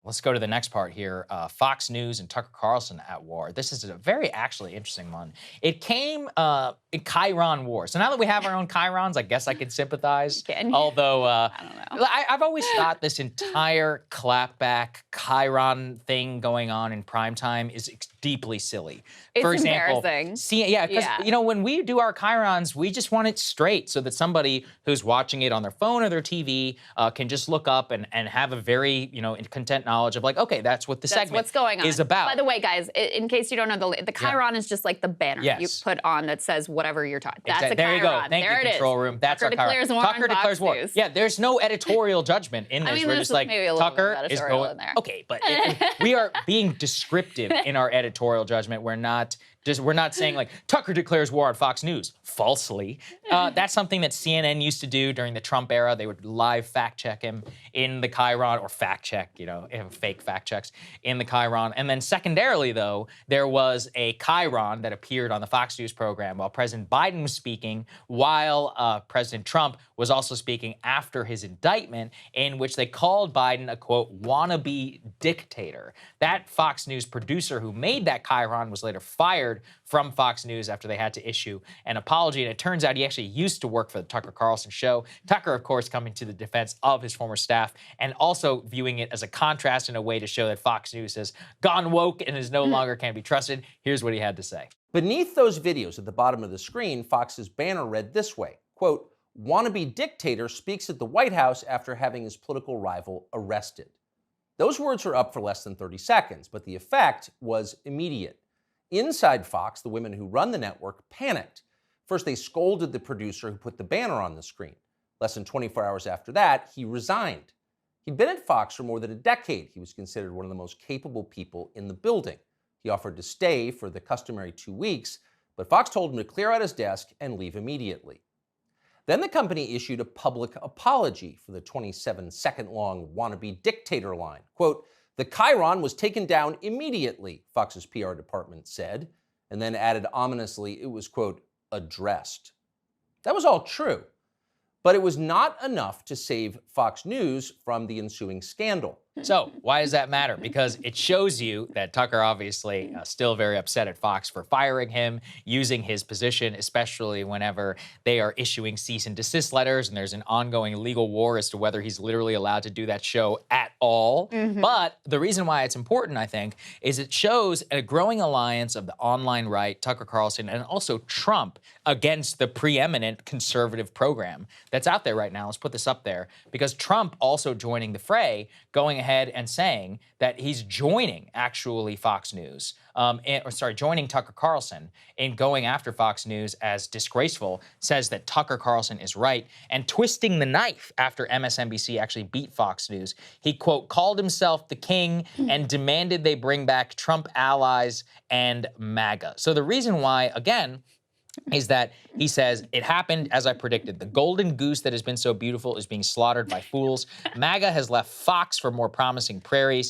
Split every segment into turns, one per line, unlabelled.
Let's go to the next part here. Fox News and Tucker Carlson at war. This is a very actually interesting one. It came in Chiron War. So now that we have our own Chirons, I guess I can sympathize. Although
I don't know.
I've always thought this entire clapback Chiron thing going on in primetime is deeply silly.
It's
For example,
embarrassing.
because you know, when we do our Chirons, we just want it straight so that somebody who's watching it on their phone or their TV can just look up and have a very, you know, content knowledge of like, okay, that's what the segment
what's going on.
is about.
By the way, guys, in case you don't know, the Chiron is just like the banner you put on that says whatever you're talking. That's a Chiron.
There you go. Thank you, control room. That's
Tucker
our Chiron. Tucker declares war.
News.
Yeah, there's no editorial judgment in this.
I mean,
We're
there's
just like,
maybe a little
Tucker
bit of
is
editorial
going.
in there.
Okay, but we are being descriptive in our editorial judgment. We're not saying like Tucker declares war on Fox News falsely. That's something that CNN used to do during the Trump era. They would live fact check him in the Chiron, or fact check, you know, fake fact checks in the Chiron. And then secondarily, though, there was a Chiron that appeared on the Fox News program while President Biden was speaking, while President Trump was also speaking after his indictment, in which they called Biden a, quote, wannabe dictator. That Fox News producer who made that Chiron was later fired from Fox News after they had to issue an apology. And it turns out he actually used to work for the Tucker Carlson show. Tucker, of course, coming to the defense of his former staff and also viewing it as a contrast in a way to show that Fox News has gone woke and is no longer can be trusted. Here's what he had to say.
Beneath those videos at the bottom of the screen, Fox's banner read this way, quote, wannabe dictator speaks at the White House after having his political rival arrested. Those words were up for less than 30 seconds, but the effect was immediate. Inside Fox, the women who run the network panicked. First, they scolded the producer who put the banner on the screen. Less than 24 hours after that, he resigned. He'd been at Fox for more than a decade. He was considered one of the most capable people in the building. He offered to stay for the customary 2 weeks, but Fox told him to clear out his desk and leave immediately. Then the company issued a public apology for the 27-second-long wannabe dictator line. Quote, the Chiron was taken down immediately, Fox's PR department said, and then added ominously it was, quote, addressed. That was all true, but it was not enough to save Fox News from the ensuing scandal.
So why does that matter? Because it shows you that Tucker obviously still very upset at Fox for firing him, using his position, especially whenever they are issuing cease and desist letters and there's an ongoing legal war as to whether he's literally allowed to do that show at all. But the reason why it's important, I think, is it shows a growing alliance of the online right, Tucker Carlson, and also Trump against the preeminent conservative program that's out there right now. Let's put this up there, because Trump also joining the fray, going ahead and saying that he's joining actually Fox News, joining Tucker Carlson in going after Fox News as disgraceful, says that Tucker Carlson is right, and twisting the knife after MSNBC actually beat Fox News. He, quote, called himself the king and demanded they bring back Trump allies and MAGA. So the reason why, again, is that he says, it happened as I predicted. The golden goose that has been so beautiful is being slaughtered by fools. MAGA has left Fox for more promising prairies.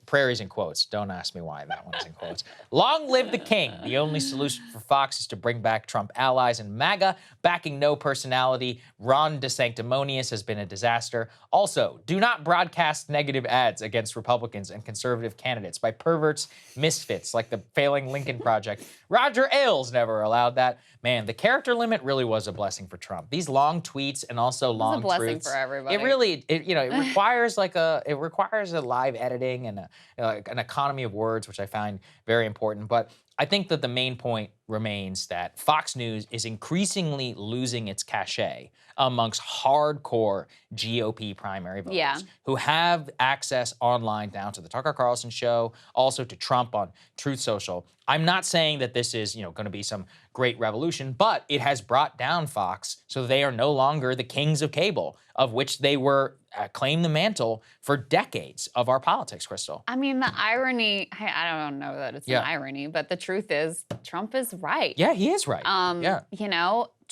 Prairies in quotes. Don't ask me why that one's in quotes. Long live the king. The only solution for Fox is to bring back Trump allies, and MAGA backing no personality. Ron DeSanctimonious has been a disaster. Also, do not broadcast negative ads against Republicans and conservative candidates by perverts, misfits like the failing Lincoln Project. Roger Ailes never allowed that. Man, the character limit really was a blessing for Trump. These long tweets and also long truths.
It's a blessing for everybody.
It really, it requires a live editing and an economy of words, which I find very important. But I think that the main point remains that Fox News is increasingly losing its cachet amongst hardcore GOP primary voters who have access online down to the Tucker Carlson show, also to Trump on Truth Social. I'm not saying that this is, going to be some great revolution, but it has brought down Fox so they are no longer the kings of cable, of which they were claimed the mantle for decades of our politics, Krystal.
I mean, the irony, I don't know that it's an irony, but the truth is Trump is right.
Yeah, he is right.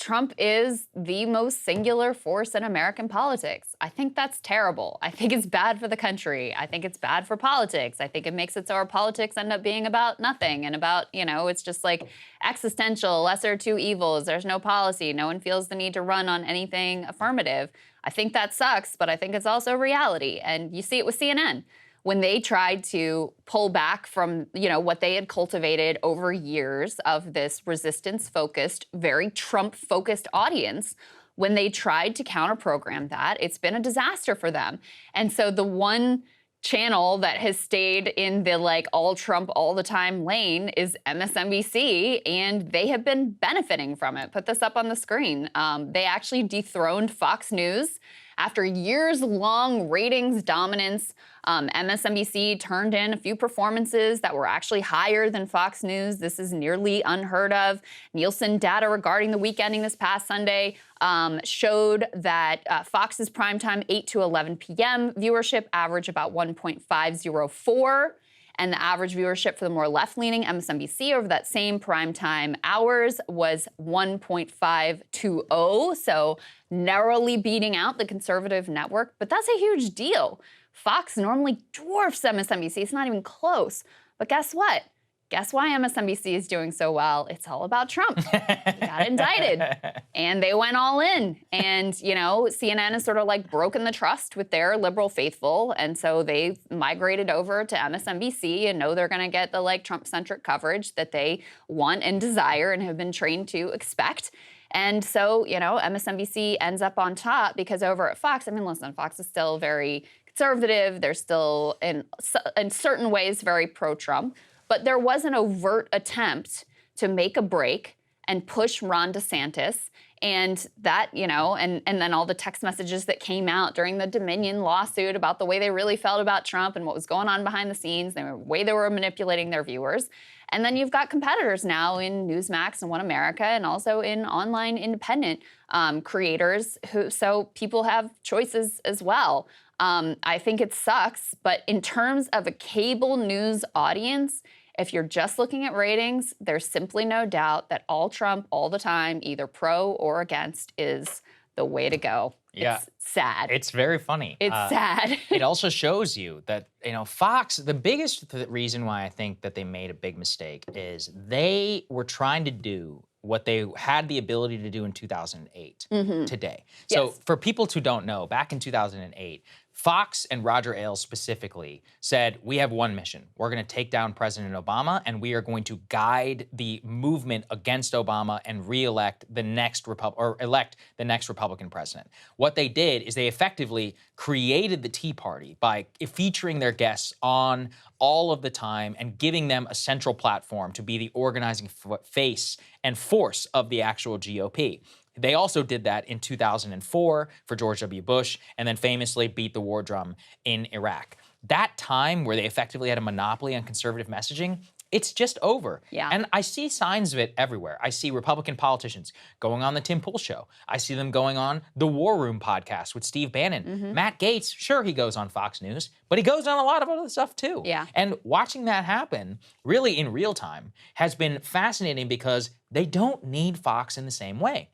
Trump is the most singular force in American politics. I think that's terrible. I think it's bad for the country. I think it's bad for politics. I think it makes it so our politics end up being about nothing and about, it's just like existential, lesser of two evils. There's no policy. No one feels the need to run on anything affirmative. I think that sucks, but I think it's also reality. And you see it with CNN. when they tried to pull back from, what they had cultivated over years of this resistance-focused, very Trump-focused audience, when they tried to counter-program that, it's been a disaster for them. And so the one channel that has stayed in the all Trump all the time lane is MSNBC, and they have been benefiting from it. Put this up on the screen. They actually dethroned Fox News after years-long ratings dominance. MSNBC turned in a few performances that were actually higher than Fox News. This is nearly unheard of. Nielsen data regarding the week ending this past Sunday showed that Fox's primetime 8 to 11 p.m. viewership averaged about 1.504, and the average viewership for the more left-leaning MSNBC over that same primetime hours was 1.520, so narrowly beating out the conservative network. But that's a huge deal. Fox normally dwarfs MSNBC. It's not even close. But guess what? Guess why MSNBC is doing so well? It's all about Trump. He got indicted. And they went all in. And, CNN has sort of broken the trust with their liberal faithful. And so they migrated over to MSNBC and know they're going to get the Trump-centric coverage that they want and desire and have been trained to expect. And so, MSNBC ends up on top because over at Fox, listen, Fox is still very conservative. They're still, in certain ways, very pro-Trump. But there was an overt attempt to make a break and push Ron DeSantis. And that, and then all the text messages that came out during the Dominion lawsuit about the way they really felt about Trump and what was going on behind the scenes, the way they were manipulating their viewers. And then you've got competitors now in Newsmax and One America and also in online independent creators so people have choices as well. I think it sucks, but in terms of a cable news audience, if you're just looking at ratings, there's simply no doubt that all Trump all the time, either pro or against, is the way to go.
Yeah.
It's sad.
It's very funny.
It's sad.
It also shows you that, Fox, the biggest reason why I think that they made a big mistake is they were trying to do what they had the ability to do in 2008 today. So
Yes.
for people who don't know, back in 2008, Fox and Roger Ailes specifically said, we have one mission. We're going to take down President Obama, and we are going to guide the movement against Obama and elect the next Republican president. What they did is they effectively created the Tea Party by featuring their guests on all of the time and giving them a central platform to be the organizing face and force of the actual GOP. They also did that in 2004 for George W. Bush, and then famously beat the war drum in Iraq. That time where they effectively had a monopoly on conservative messaging, it's just over.
Yeah.
And I see signs of it everywhere. I see Republican politicians going on the Tim Pool show. I see them going on the War Room podcast with Steve Bannon. Matt Gaetz, sure, he goes on Fox News, but he goes on a lot of other stuff too.
Yeah.
And watching that happen really in real time has been fascinating because they don't need Fox in the same way.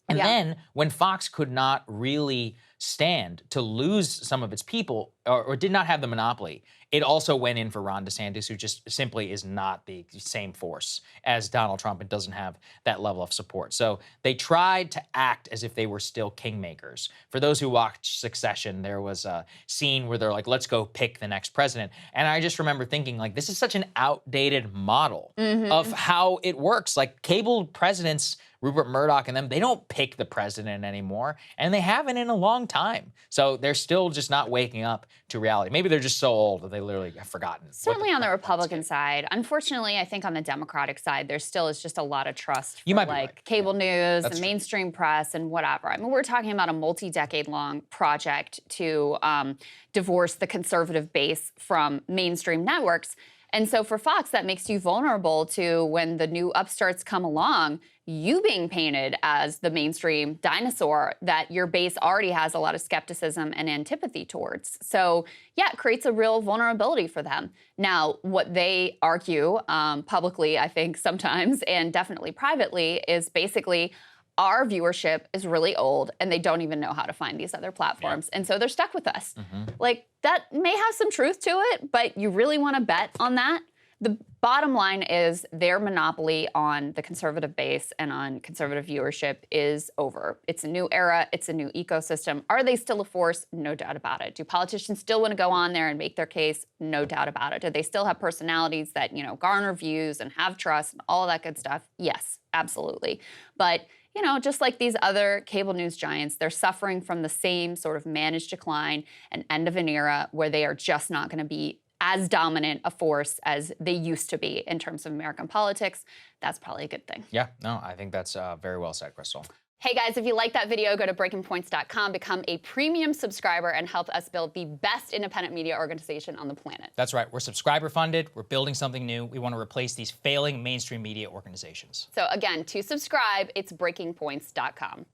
And then when Fox could not really stand to lose some of its people or did not have the monopoly, it also went in for Ron DeSantis, who just simply is not the same force as Donald Trump and doesn't have that level of support. So they tried to act as if they were still kingmakers. For those who watched Succession, there was a scene where they're like, let's go pick the next president. And I just remember thinking, this is such an outdated model of how it works. Cable presidents, Rupert Murdoch and them, they don't pick the president anymore, and they haven't in a long time. So they're still just not waking up to reality. Maybe they're just so old that they literally have forgotten.
Certainly on the Republican side. Unfortunately, I think on the Democratic side, there still is just a lot of trust for
You might be right.
cable news
That's
and
true.
mainstream press and whatever. We're talking about a multi-decade-long project to divorce the conservative base from mainstream networks. And so for Fox, that makes you vulnerable to when the new upstarts come along, you being painted as the mainstream dinosaur that your base already has a lot of skepticism and antipathy towards. So yeah, it creates a real vulnerability for them. Now, what they argue publicly, I think sometimes, and definitely privately, is basically our viewership is really old and they don't even know how to find these other platforms. And so they're stuck with us. That may have some truth to it, but you really want to bet on that? The bottom line is their monopoly on the conservative base and on conservative viewership is over. It's a new era. It's a new ecosystem. Are they still a force? No doubt about it. Do politicians still want to go on there and make their case? No doubt about it. Do they still have personalities that, garner views and have trust and all of that good stuff? Yes, absolutely. But just like these other cable news giants, they're suffering from the same sort of managed decline and end of an era where they are just not going to be as dominant a force as they used to be in terms of American politics. That's probably a good thing.
Yeah, no, I think that's very well said, Krystal.
Hey guys, if you like that video, go to breakingpoints.com, become a premium subscriber, and help us build the best independent media organization on the planet.
That's right. We're subscriber funded. We're building something new. We want to replace these failing mainstream media organizations.
So again, to subscribe, it's breakingpoints.com.